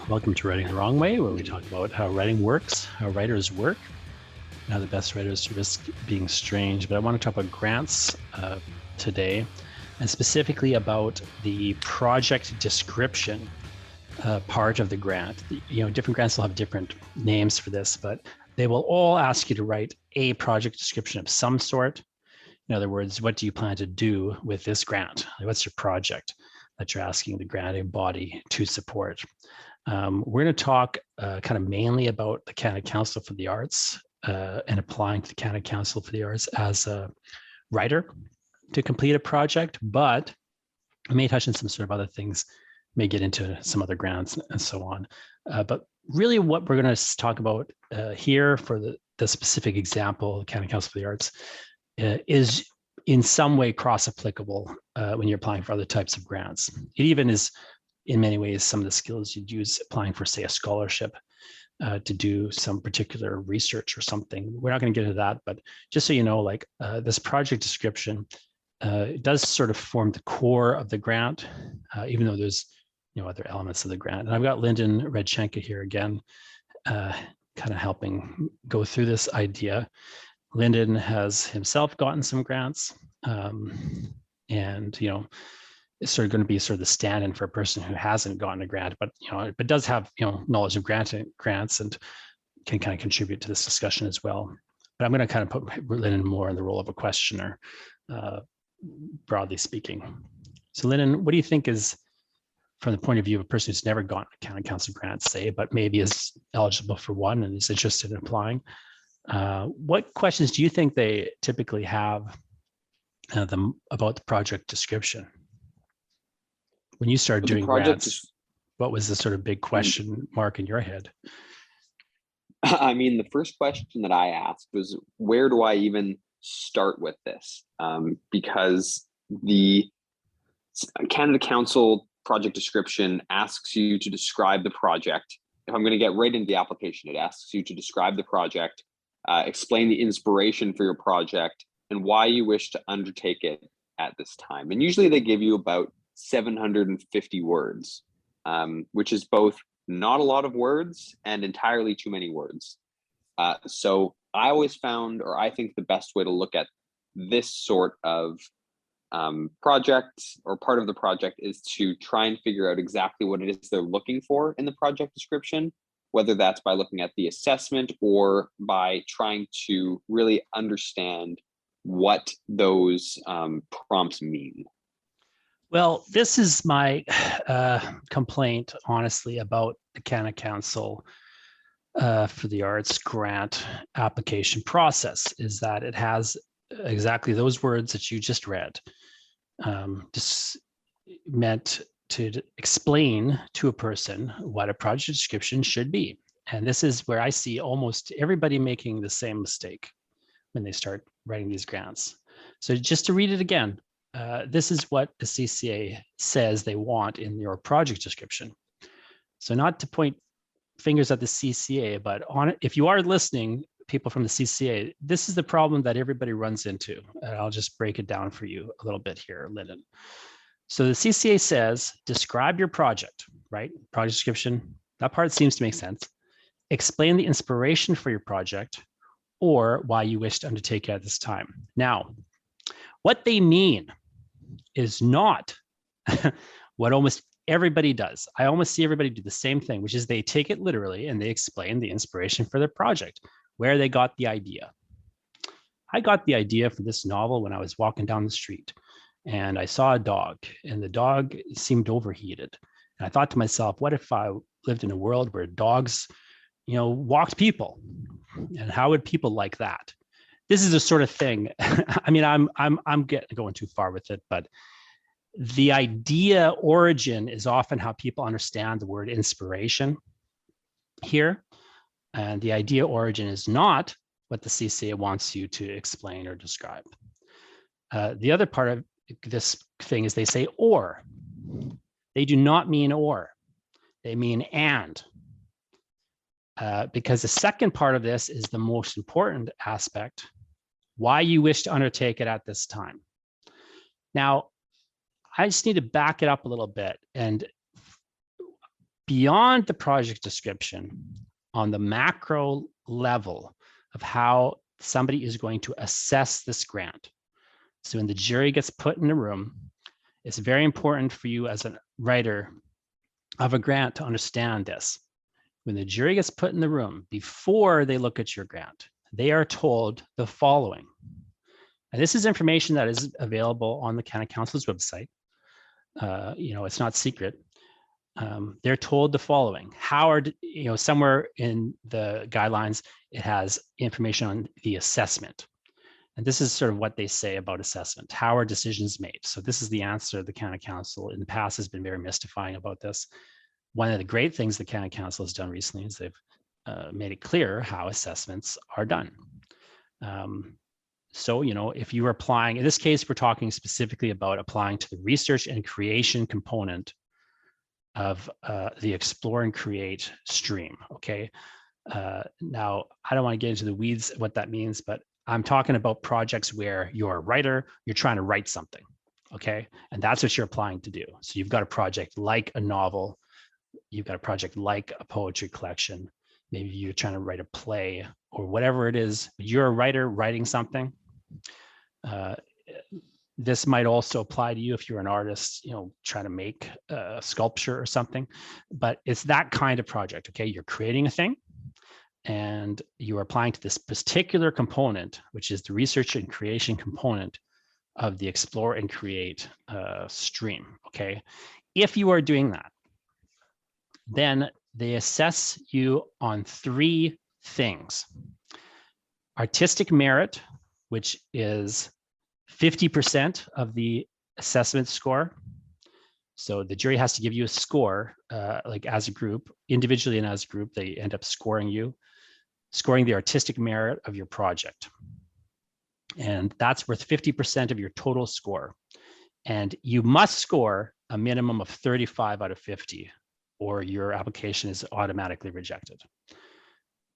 Welcome to Writing the Wrong Way, where we talk about how writing works, how writers work, and how the best writers risk being strange. But I want to talk about grants today, and specifically about the project description part of the grant. Different grants will have different names for this, but they will all ask you to write a project description of some sort. In other words, what do you plan to do with this grant? What's your project that you're asking the granting body to support? We're going to talk kind of mainly about the Canada Council for the Arts and applying to the Canada Council for the Arts as a writer to complete a project, but I may touch on some sort of other things, may get into some other grants and so on. But really what we're going to talk about here for the specific example, the Canada Council for the Arts, is in some way cross-applicable when you're applying for other types of grants. It even is, in many ways, some of the skills you'd use applying for, say, a scholarship to do some particular research or something. We're not going to get into that, but just so you know, this project description, it does sort of form the core of the grant, even though there's other elements of the grant. And I've got Lyndon Radchenka here again, kind of helping go through this idea. Lyndon has himself gotten some grants, and is sort of going to be sort of the stand-in for a person who hasn't gotten a grant, but does have knowledge of grants and can kind of contribute to this discussion as well. But I'm going to kind of put Lyndon more in the role of a questioner, broadly speaking. So Lyndon, what do you think is, from the point of view of a person who's never gotten a Canada Council grant, say, but maybe is eligible for one and is interested in applying, what questions do you think they typically have about the project description? When you started doing grants, what was the sort of big question mark in your head? I mean, the first question that I asked was, where do I even start with this? Because the Canada Council project description asks you to describe the project. If I'm going to get right into the application, it asks you to describe the project, explain the inspiration for your project, and why you wish to undertake it at this time. And usually they give you about 750 words, which is both not a lot of words and entirely too many words. So I always found, or I think the best way to look at this sort of project or part of the project is to try and figure out exactly what it is they're looking for in the project description, whether that's by looking at the assessment or by trying to really understand what those prompts mean. Well, this is my complaint, honestly, about the Canada Council for the Arts grant application process, is that it has exactly those words that you just read, just meant to explain to a person what a project description should be. And this is where I see almost everybody making the same mistake when they start writing these grants. So just to read it again, this is what the CCA says they want in your project description. So not to point fingers at the CCA, but if you are listening, people from the CCA, this is the problem that everybody runs into. And I'll just break it down for you a little bit here, Lyndon. So the CCA says, describe your project, right? Project description, that part seems to make sense. Explain the inspiration for your project or why you wish to undertake it at this time. Now, what they mean is not what almost everybody does. I almost see everybody do the same thing, which is they take it literally and they explain the inspiration for their project, where they got the idea. I got the idea for this novel when I was walking down the street and I saw a dog and the dog seemed overheated. And I thought to myself, what if I lived in a world where dogs, walked people? And how would people like that? This is the sort of thing. I mean, I'm going too far with it, but the idea origin is often how people understand the word inspiration here. And the idea origin is not what the CCA wants you to explain or describe. The other part of this thing is they say or. They do not mean or. They mean and. Because the second part of this is the most important aspect, why you wish to undertake it at this time. Now, I just need to back it up a little bit. And beyond the project description on the macro level of how somebody is going to assess this grant. So when the jury gets put in a room, it's very important for you as a writer of a grant to understand this. When the jury gets put in the room, before they look at your grant, they are told the following. And this is information that is available on the Canada Council's website. It's not secret. They're told the following. How are, somewhere in the guidelines, it has information on the assessment. And this is sort of what they say about assessment. How are decisions made? So this is the answer the Canada Council in the past has been very mystifying about this. One of the great things the Canada Council has done recently is they've made it clear how assessments are done. So, if you are applying, in this case, we're talking specifically about applying to the research and creation component of the Explore and Create stream, okay? Now, I don't want to get into the weeds what that means, but I'm talking about projects where you're a writer, you're trying to write something, okay? And that's what you're applying to do. So you've got a project like a novel, you've got a project like a poetry collection, maybe you're trying to write a play or whatever it is, you're a writer writing something. This might also apply to you if you're an artist, trying to make a sculpture or something, but it's that kind of project, okay? You're creating a thing and you are applying to this particular component, which is the research and creation component of the Explore and Create stream, okay? If you are doing that, then they assess you on 3 things. Artistic merit, which is 50% of the assessment score. So the jury has to give you a score, like as a group, individually and as a group, they end up scoring the artistic merit of your project. And that's worth 50% of your total score. And you must score a minimum of 35 out of 50, or your application is automatically rejected.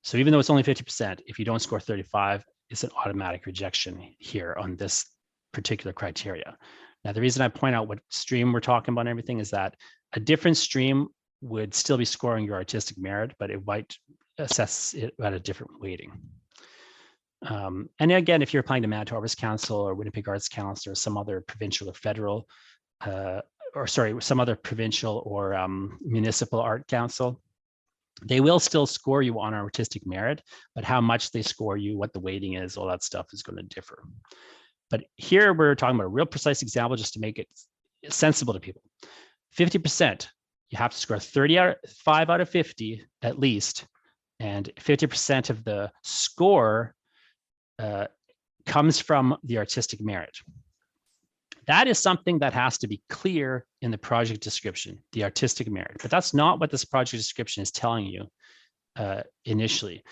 So even though it's only 50%, if you don't score 35, it's an automatic rejection here on this particular criteria. Now, the reason I point out what stream we're talking about and everything is that a different stream would still be scoring your artistic merit, but it might assess it at a different weighting. And again, if you're applying to Manitoba Arts Council or Winnipeg Arts Council or some other provincial or federal, some other provincial or municipal art council, they will still score you on artistic merit, but how much they score you, what the weighting is, all that stuff is going to differ. But here we're talking about a real precise example just to make it sensible to people. 50%, you have to score 35 out of 50 at least, and 50% of the score comes from the artistic merit. That is something that has to be clear in the project description, the artistic merit. But that's not what this project description is telling you initially.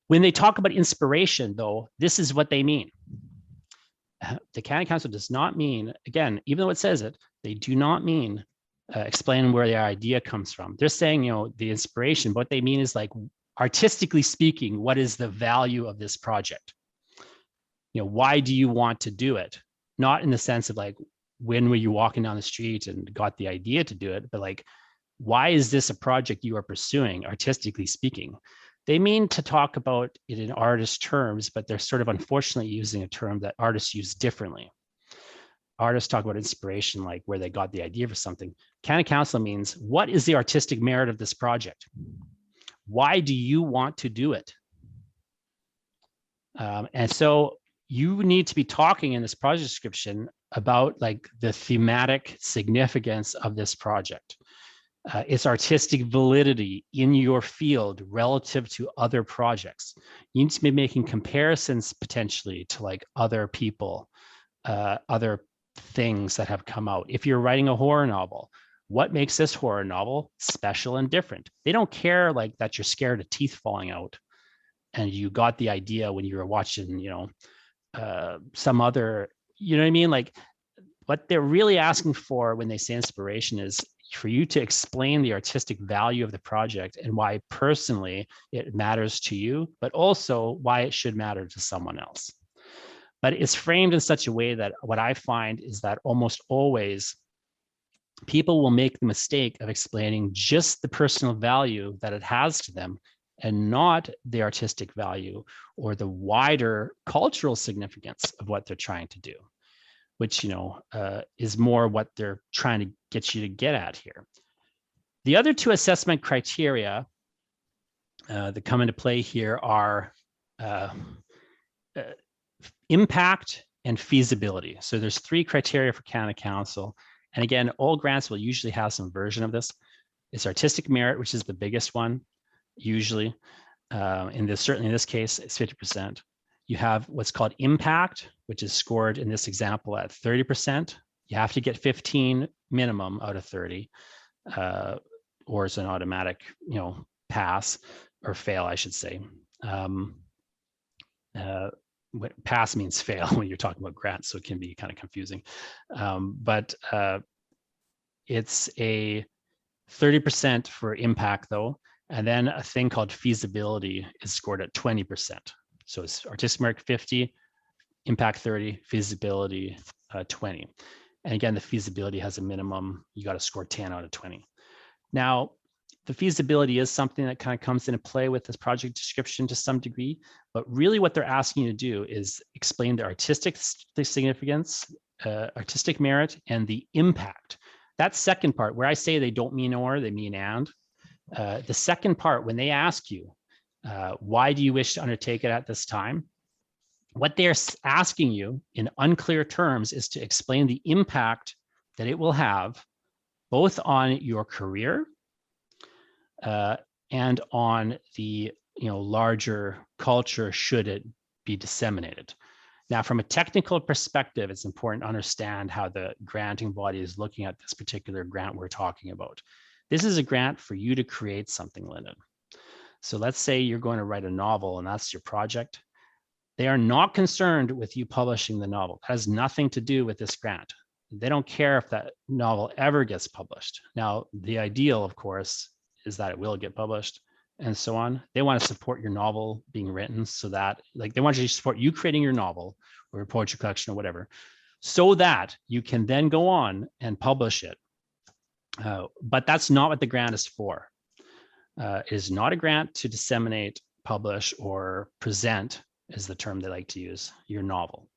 When they talk about inspiration, though, this is what they mean. The Canada Council does not mean, again, even though it says it, they do not mean explain where the idea comes from. They're saying, the inspiration, what they mean is like, artistically speaking, what is the value of this project? Why do you want to do it? Not in the sense of like, when were you walking down the street and got the idea to do it, but like, why is this a project you are pursuing, artistically speaking? They mean to talk about it in artist terms, but they're sort of unfortunately using a term that artists use differently. Artists talk about inspiration, like where they got the idea for something. Canada Council means, what is the artistic merit of this project? Why do you want to do it? And so you need to be talking in this project description about like the thematic significance of this project. Its artistic validity in your field relative to other projects. You need to be making comparisons potentially to like other people, other things that have come out. If you're writing a horror novel, what makes this horror novel special and different? They don't care like that you're scared of teeth falling out and you got the idea when you were watching, some other, you know what I mean? Like what they're really asking for when they say inspiration is for you to explain the artistic value of the project and why personally it matters to you, but also why it should matter to someone else. But it's framed in such a way that what I find is that almost always people will make the mistake of explaining just the personal value that it has to them and not the artistic value or the wider cultural significance of what they're trying to do, which, is more what they're trying to get you to get at here. The other two assessment criteria that come into play here are impact and feasibility. So there's three criteria for Canada Council. And again, all grants will usually have some version of this. It's artistic merit, which is the biggest one, usually. Certainly in this case, it's 50%. You have what's called impact, which is scored in this example at 30%. You have to get 15 minimum out of 30, or it's an automatic, pass or fail, I should say. Pass means fail when you're talking about grants, so it can be kind of confusing. But it's a 30% for impact though, and then a thing called feasibility is scored at 20%. So it's artistic merit 50, impact 30, feasibility 20. And again, the feasibility has a minimum, you got to score 10 out of 20. Now, the feasibility is something that kind of comes into play with this project description to some degree, but really what they're asking you to do is explain the artistic significance, artistic merit, and the impact. That second part, where I say they don't mean or, they mean and. The second part, when they ask you, why do you wish to undertake it at this time? What they're asking you in unclear terms is to explain the impact that it will have both on your career and on the larger culture should it be disseminated. Now, from a technical perspective, it's important to understand how the granting body is looking at this particular grant we're talking about. This is a grant for you to create something, Lyndon. So let's say you're going to write a novel and that's your project. They are not concerned with you publishing the novel. That has nothing to do with this grant. They don't care if that novel ever gets published. Now, the ideal, of course, is that it will get published and so on. They want to support your novel being written so that, they want you to support you creating your novel or your poetry collection or whatever, so that you can then go on and publish it. But that's not what the grant is for. It is not a grant to disseminate, publish, or present, is the term they like to use, your novel.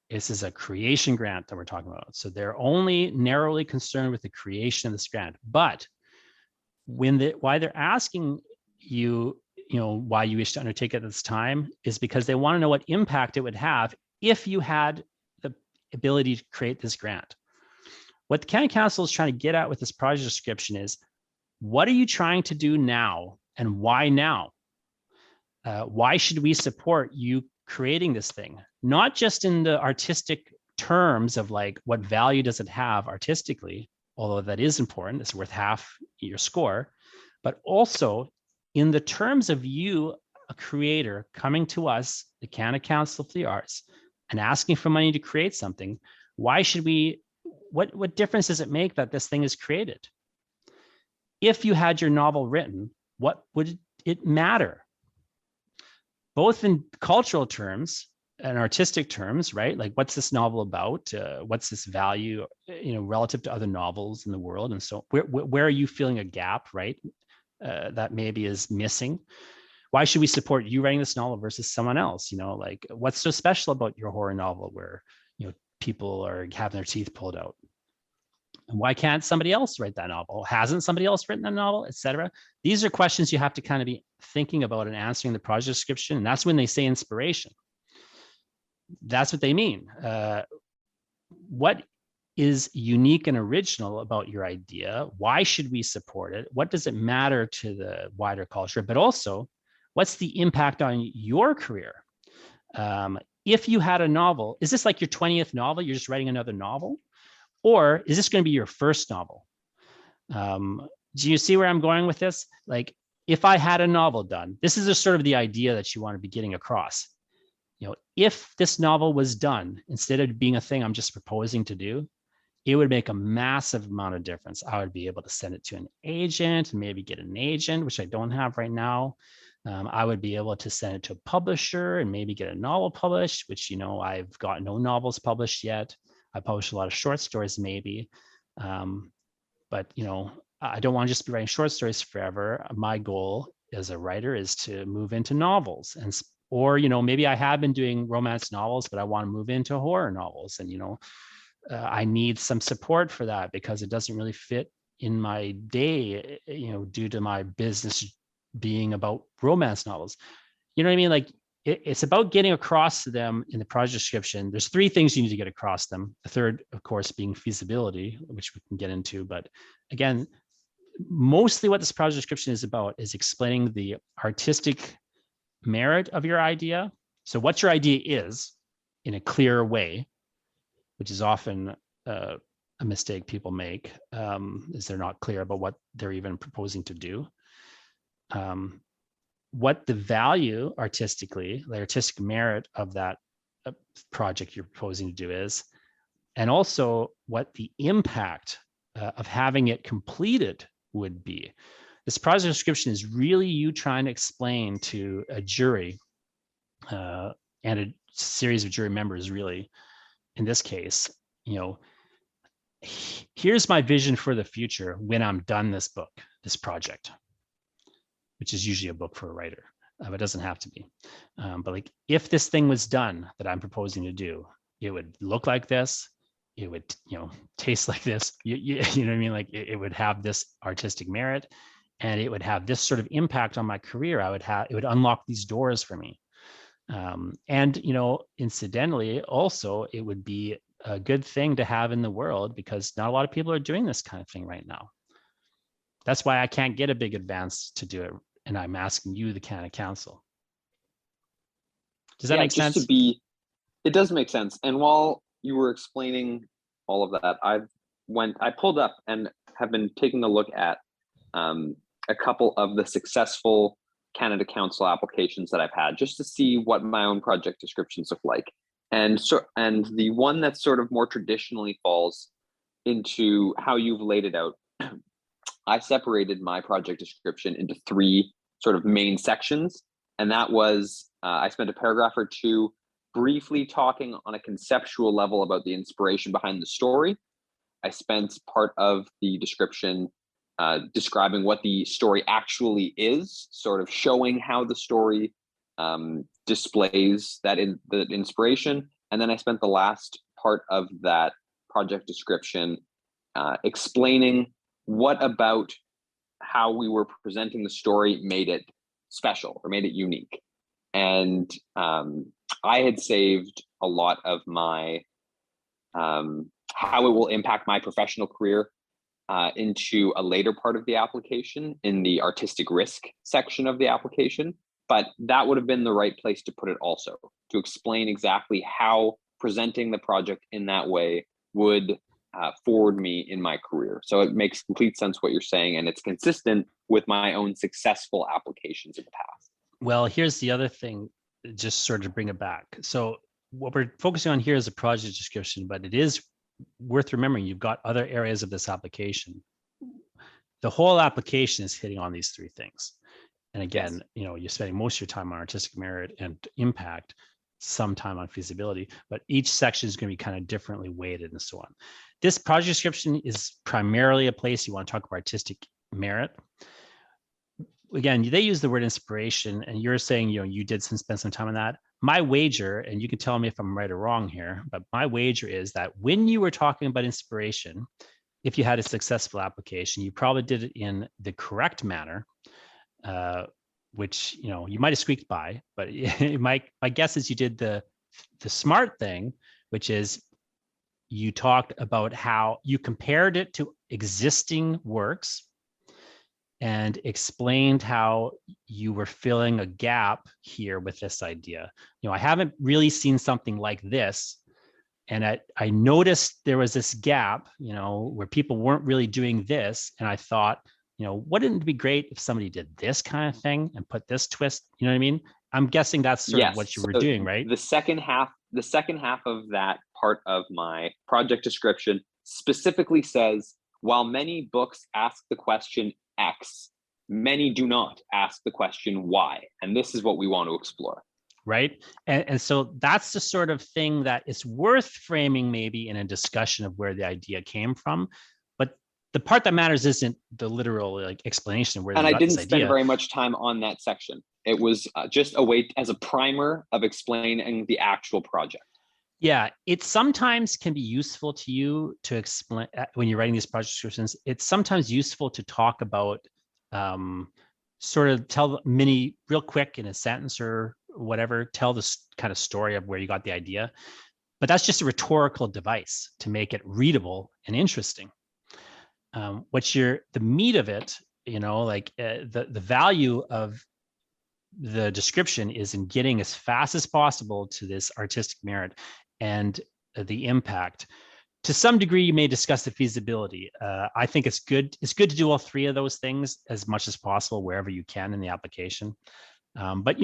This is a creation grant that we're talking about. So they're only narrowly concerned with the creation of this grant. But why they're asking you, why you wish to undertake it at this time is because they want to know what impact it would have if you had the ability to create this grant. What the County Council is trying to get at with this project description is, what are you trying to do now and why now? Why should we support you creating this thing? Not just in the artistic terms of what value does it have artistically, although that is important, it's worth half your score, but also in the terms of you, a creator, coming to us, the Canada Council of the Arts, and asking for money to create something. Why should we, what difference does it make that this thing is created? If you had your novel written, what would it matter? Both in cultural terms and artistic terms, right? What's this novel about? What's this value, relative to other novels in the world? And so where are you feeling a gap, right? That maybe is missing. Why should we support you writing this novel versus someone else? What's so special about your horror novel where, people are having their teeth pulled out? And why can't somebody else write that novel? Hasn't somebody else written that novel, etc.? These are questions you have to kind of be thinking about and answering the project description. And that's when they say inspiration. That's what they mean. What is unique and original about your idea? Why should we support it? What does it matter to the wider culture? But also, what's the impact on your career? If you had a novel, is this like your 20th novel? You're just writing another novel? Or is this going to be your first novel? Do you see where I'm going with this? If I had a novel done, this is sort of the idea that you want to be getting across. If this novel was done, instead of being a thing I'm just proposing to do, it would make a massive amount of difference. I would be able to send it to an agent and maybe get an agent, which I don't have right now. I would be able to send it to a publisher and maybe get a novel published, which, I've got no novels published yet. I publish a lot of short stories, maybe. but I don't want to just be writing short stories forever. My goal as a writer is to move into novels, or maybe I have been doing romance novels, but I want to move into horror novels, and I need some support for that because it doesn't really fit in my day, due to my business being about romance novels. You know what I mean? Like it's about getting across to them in the project description. There's three things you need to get across them. The third, of course, being feasibility, which we can get into. But again, mostly what this project description is about is explaining the artistic merit of your idea. So what your idea is in a clear way, which is often a mistake people make, is they're not clear about what they're even proposing to do. What the value artistically, the artistic merit of that project you're proposing to do is, and also what the impact of having it completed would be. This project description is really you trying to explain to a jury and a series of jury members, really, in this case, here's my vision for the future when I'm done this book, this project, which is usually a book for a writer, but it doesn't have to be. But like, if this thing was done that I'm proposing to do, it would look like this, it would, taste like this, you know what I mean? Like it would have this artistic merit, and it would have this sort of impact on my career. It would unlock these doors for me. And, incidentally, also, it would be a good thing to have in the world because not a lot of people are doing this kind of thing right now. That's why I can't get a big advance to do it. And I'm asking you, the Canada Council. Does that make sense? It does make sense. And while you were explaining all of that, I pulled up and have been taking a look at a couple of the successful Canada Council applications that I've had, just to see what my own project descriptions look like. And the one that sort of more traditionally falls into how you've laid it out, I separated my project description into three sort of main sections. And that was, I spent a paragraph or two briefly talking on a conceptual level about the inspiration behind the story. I spent part of the description describing what the story actually is, sort of showing how the story displays that in the inspiration. And then I spent the last part of that project description explaining what about how we were presenting the story made it special or made it unique. And I had saved a lot of my how it will impact my professional career into a later part of the application, in the artistic risk section of the application. But that would have been the right place to put it also, to explain exactly how presenting the project in that way would forward me in my career. So it makes complete sense what you're saying, and it's consistent with my own successful applications in the past. Well, here's the other thing, just sort of bring it back. So what we're focusing on here is a project description, but it is worth remembering you've got other areas of this application. The whole application is hitting on these three things. And again, Yes. You're spending most of your time on artistic merit and impact, some time on feasibility, but each section is going to be kind of differently weighted and so on. This project description is primarily a place you want to talk about artistic merit. Again, they use the word inspiration, and you're saying, you did spend some time on that. My wager, and you can tell me if I'm right or wrong here, but my wager is that when you were talking about inspiration, if you had a successful application, you probably did it in the correct manner, which, you might have squeaked by, but my guess is you did the smart thing, which is you talked about how you compared it to existing works and explained how you were filling a gap here with this idea. I haven't really seen something like this. And I noticed there was this gap, where people weren't really doing this. And I thought, wouldn't it be great if somebody did this kind of thing and put this twist? You know what I mean? I'm guessing that's sort of what you were doing, right? The second half of that part of my project description specifically says, while many books ask the question X, many do not ask the question Y. And this is what we want to explore. Right. And so that's the sort of thing that is worth framing maybe in a discussion of where the idea came from. But the part that matters isn't the literal like explanation of where And they I got this didn't spend idea. very much time on that section. It was just a way as a primer of explaining the actual project. Yeah, it sometimes can be useful to you to explain when you're writing these project descriptions. It's sometimes useful to talk about, sort of tell real quick in a sentence or whatever, tell this kind of story of where you got the idea. But that's just a rhetorical device to make it readable and interesting. The meat of it, like the value of the description is in getting as fast as possible to this artistic merit and the impact. To some degree, you may discuss the feasibility. I think it's good. It's good to do all three of those things as much as possible wherever you can in the application. But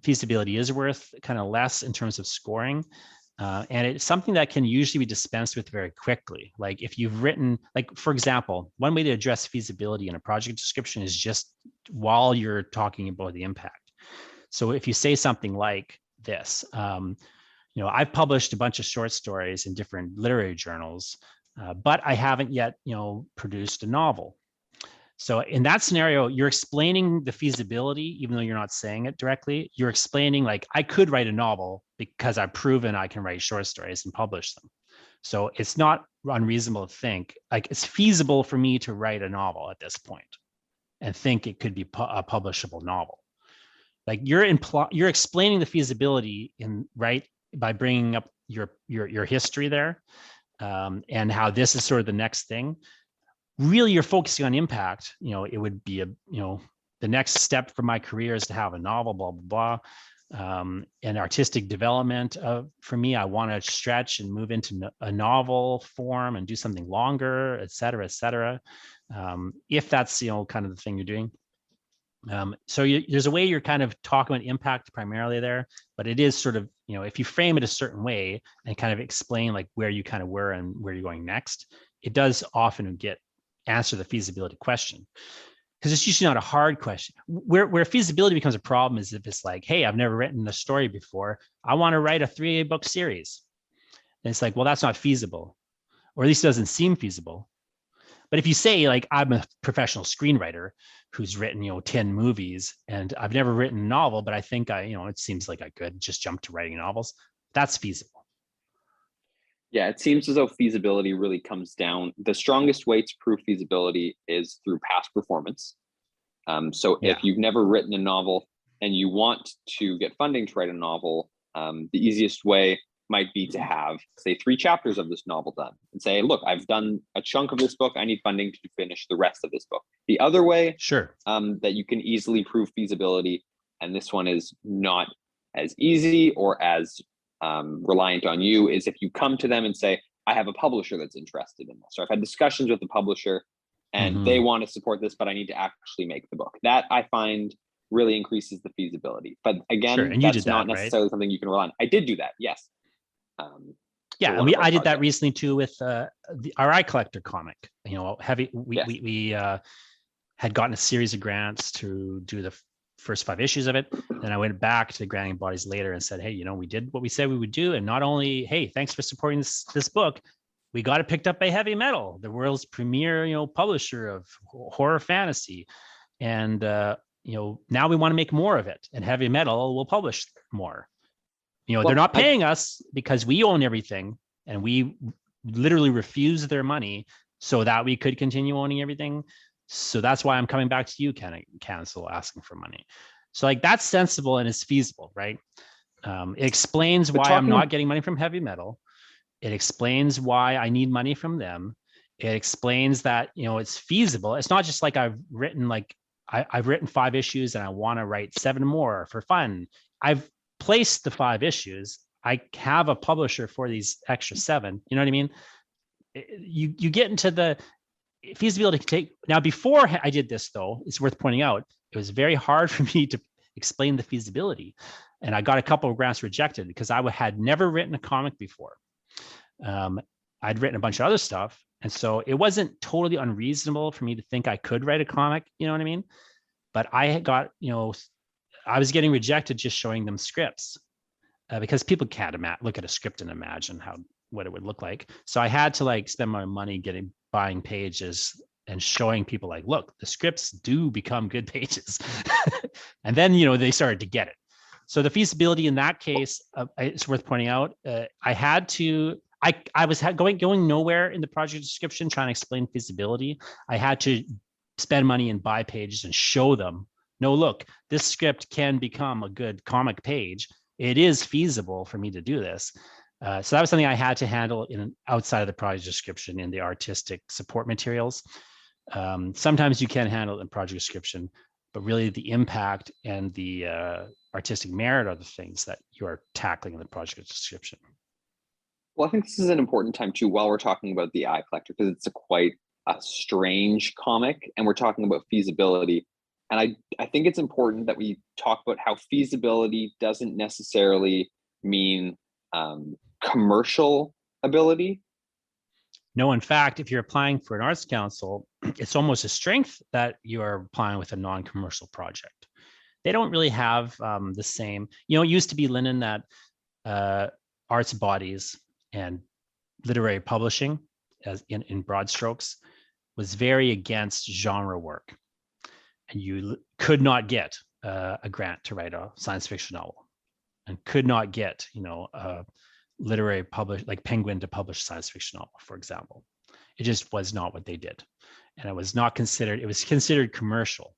feasibility is worth kind of less in terms of scoring. And it's something that can usually be dispensed with very quickly. Like if you've written, like for example, one way to address feasibility in a project description is just while you're talking about the impact. So if you say something like this, I've published a bunch of short stories in different literary journals, but I haven't yet, produced a novel. So in that scenario, you're explaining the feasibility, even though you're not saying it directly. You're explaining like, I could write a novel because I've proven I can write short stories and publish them. So it's not unreasonable to think like it's feasible for me to write a novel at this point and think it could be a publishable novel. Like you're explaining the feasibility by bringing up your history there, and how this is sort of the next thing. Really, you're focusing on impact. It would be the next step for my career is to have a novel, blah, blah, blah. And artistic development for me, I want to stretch and move into a novel form and do something longer, et cetera, et cetera. If that's, kind of the thing you're doing. So there's a way you're kind of talking about impact primarily there, but it is sort of, if you frame it a certain way and kind of explain like where you kind of were and where you're going next, it does often answer the feasibility question, because it's usually not a hard question. Where feasibility becomes a problem is if it's like, hey, I've never written a story before. I want to write a 3 book series. And it's like, well, that's not feasible, or at least it doesn't seem feasible. But if you say like, I'm a professional screenwriter who's written, 10 movies and I've never written a novel, but I think it seems like I could just jump to writing novels. That's feasible. Yeah, it seems as though feasibility really comes down. The strongest way to prove feasibility is through past performance. So if you've never written a novel and you want to get funding to write a novel, the easiest way might be to have, say, 3 chapters of this novel done and say, look, I've done a chunk of this book. I need funding to finish the rest of this book. The other way that you can easily prove feasibility, and this one is not as easy or as reliant on you, is if you come to them and say, I have a publisher that's interested in this, or I've had discussions with the publisher and they want to support this, but I need to actually make the book. That I find really increases the feasibility. But again, that's not necessarily something you can rely on. I did do that, yes. I did that recently too with our Eye Collector comic. We had gotten a series of grants to do the first 5 issues of it. Then I went back to the granting bodies later and said, hey, we did what we said we would do. And not only, hey, thanks for supporting this book, we got it picked up by Heavy Metal, the world's premier, publisher of horror fantasy. And, now we want to make more of it, and Heavy Metal will publish more. They're not paying us because we own everything, and we literally refuse their money so that we could continue owning everything. So that's why I'm coming back to you, Council, asking for money. So like that's sensible and it's feasible, right? It explains why I'm not getting money from Heavy Metal. It explains why I need money from them. It explains that, it's feasible. It's not just like I've written 5 issues and I want to write 7 more for fun. I've placed the 5 issues. I have a publisher for these extra 7. You know what I mean? You get into the feasibility now. Before I did this, though, it's worth pointing out, it was very hard for me to explain the feasibility. And I got a couple of grants rejected because I had never written a comic before. I'd written a bunch of other stuff. And so it wasn't totally unreasonable for me to think I could write a comic, you know what I mean? But I had got, I was getting rejected just showing them scripts because people can't look at a script and imagine what it would look like. So I had to spend my money buying pages and showing people like, look, the scripts do become good pages. And then, they started to get it. So the feasibility in that case, it's worth pointing out, I was going nowhere in the project description trying to explain feasibility. I had to spend money and buy pages and show them, no, look, this script can become a good comic page. It is feasible for me to do this. So that was something I had to handle outside of the project description in the artistic support materials. Sometimes you can handle it in project description, but really the impact and the artistic merit are the things that you are tackling in the project description. Well, I think this is an important time too, while we're talking about the Eye Collector, because it's quite a strange comic, and we're talking about feasibility. And I think it's important that we talk about how feasibility doesn't necessarily mean commercial ability. No, in fact, if you're applying for an arts council, it's almost a strength that you are applying with a non-commercial project. They don't really have the same, it used to be, Lyndon, that arts bodies and literary publishing, as in broad strokes, was very against genre work. And you could not get a grant to write a science fiction novel, and could not get, a literary like Penguin to publish science fiction novel, for example. It just was not what they did. And it was considered commercial.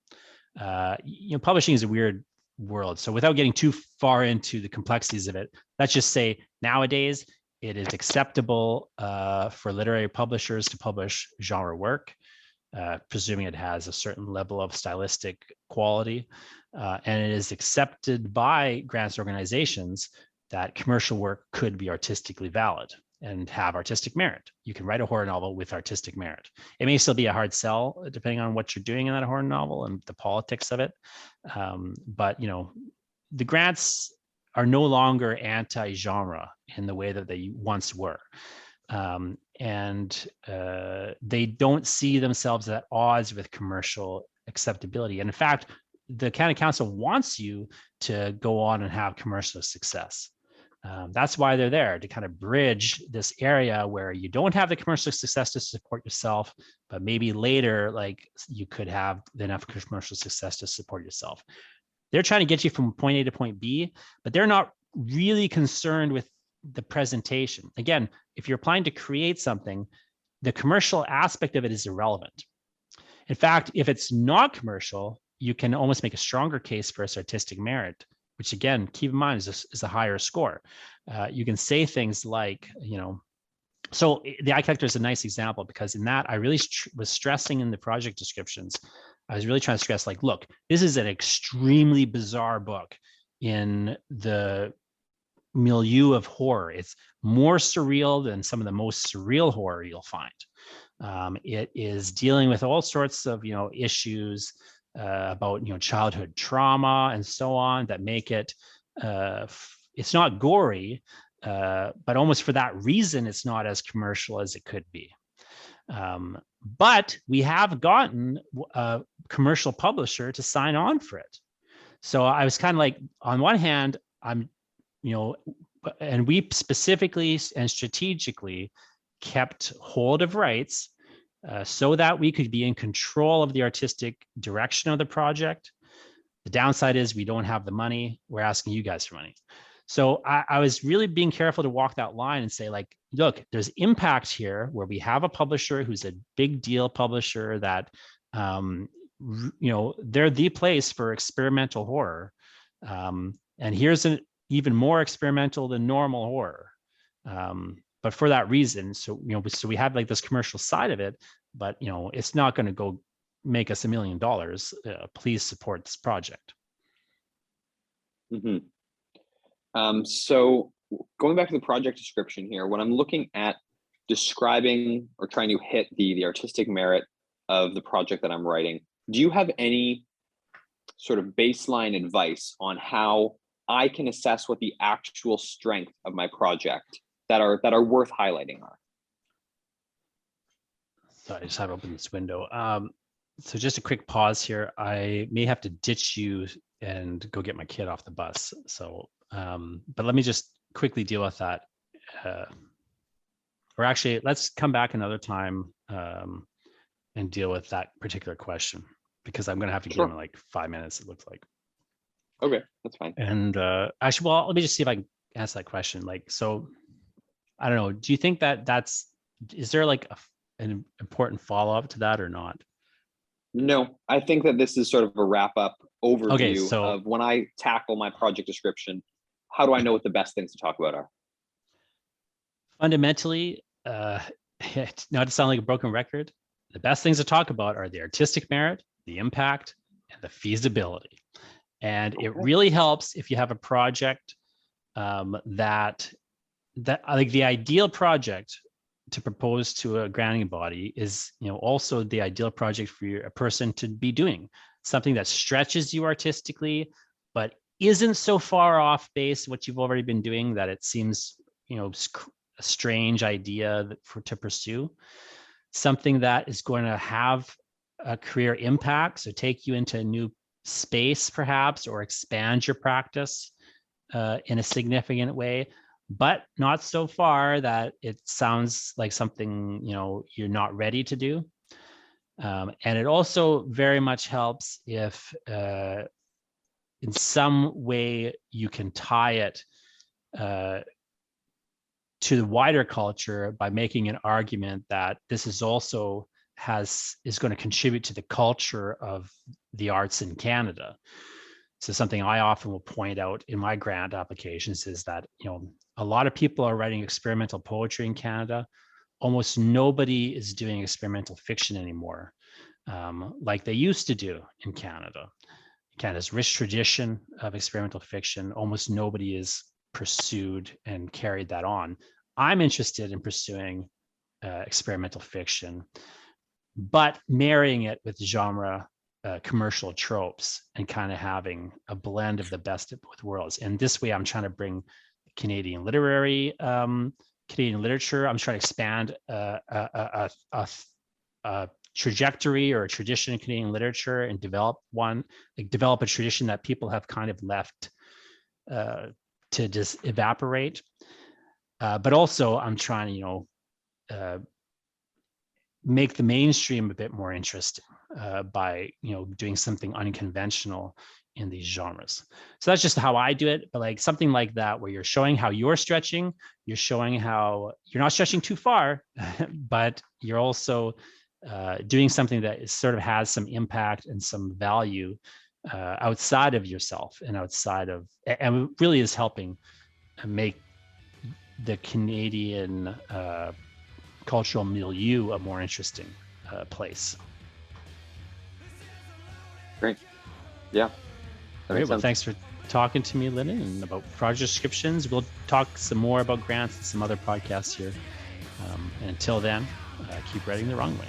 Publishing is a weird world. So without getting too far into the complexities of it, let's just say nowadays it is acceptable for literary publishers to publish genre work, presuming it has a certain level of stylistic quality. And it is accepted by grants organizations that commercial work could be artistically valid and have artistic merit. You can write a horror novel with artistic merit. It may still be a hard sell depending on what you're doing in that horror novel and the politics of it. But the grants are no longer anti-genre in the way that they once were. And they don't see themselves at odds with commercial acceptability. And in fact, the Canada Council wants you to go on and have commercial success. That's why they're there, to kind of bridge this area where you don't have the commercial success to support yourself, but maybe later, like, you could have enough commercial success to support yourself. They're trying to get you from point A to point B, but they're not really concerned with the presentation. Again, if you're applying to create something, the commercial aspect of it is irrelevant. In fact, if it's not commercial, you can almost make a stronger case for its artistic merit, which, again, keep in mind, is a higher score. You can say things like, so the Eye Collector is a nice example, because in that I really was stressing in the project descriptions. I was really trying to stress, like, look, this is an extremely bizarre book in the milieu of horror. It's more surreal than some of the most surreal horror you'll find. It is dealing with all sorts of, issues about, childhood trauma and so on, that make it, it's not gory, but almost for that reason, it's not as commercial as it could be. But we have gotten a commercial publisher to sign on for it. So I was kind of like, on one hand, and we specifically and strategically kept hold of rights so that we could be in control of the artistic direction of the project. The downside is we don't have the money. We're asking you guys for money. So I was really being careful to walk that line and say, like, look, there's impact here where we have a publisher who's a big deal publisher that, they're the place for experimental horror. And here's an even more experimental than normal horror. But for that reason, so we have like this commercial side of it, but it's not going to go make us $1 million. Please support this project. Mm-hmm. So going back to the project description here, when I'm looking at describing or trying to hit the artistic merit of the project that I'm writing, do you have any sort of baseline advice on how I can assess what the actual strength of my project that are worth highlighting are? So I just have opened this window. So just a quick pause here. I may have to ditch you and go get my kid off the bus. So, but let me just quickly deal with that. Or actually, let's come back another time and deal with that particular question, because I'm going to have to give Sure. him like 5 minutes, it looks like. Okay, that's fine. And actually, well, let me just see if I can answer that question. Like, so I don't know. Do you think that is there like an important follow-up to that or not? No, I think that this is sort of a wrap-up Okay, overview so of when I tackle my project description, how do I know what the best things to talk about are? fundamentally, not to sound like a broken record, the best things to talk about are the artistic merit, the impact, and the feasibility. And it Okay. really helps if you have a project that like the ideal project to propose to a granting body is, also the ideal project for a person to be doing something that stretches you artistically, but isn't so far off base what you've already been doing that it seems, a strange idea to pursue. Something that is going to have a career impact, so take you into a new space perhaps, or expand your practice in a significant way, but not so far that it sounds like something you're not ready to do. And it also very much helps if in some way you can tie it to the wider culture by making an argument that this is also is going to contribute to the culture of the arts in Canada. So something I often will point out in my grant applications is that, a lot of people are writing experimental poetry in Canada. Almost nobody is doing experimental fiction anymore, like they used to do in Canada. Canada's rich tradition of experimental fiction, almost nobody is pursued and carried that on. I'm interested in pursuing experimental fiction, but marrying it with genre commercial tropes and kind of having a blend of the best of both worlds. And this way I'm trying to bring Canadian literature. I'm trying to expand a trajectory or a tradition in Canadian literature and develop a tradition that people have kind of left to just evaporate. But also I'm trying to, make the mainstream a bit more interesting by doing something unconventional in these genres. So that's just how I do it. But like something like that, where you're showing how you're stretching, you're showing how you're not stretching too far, but you're also doing something that is sort of has some impact and some value outside of yourself and really is helping make the Canadian cultural milieu a more interesting place. Great. Yeah. Great. Well, thanks for talking to me, Lyndon, and about project descriptions. We'll talk some more about grants and some other podcasts here. And until then, keep writing the wrong way.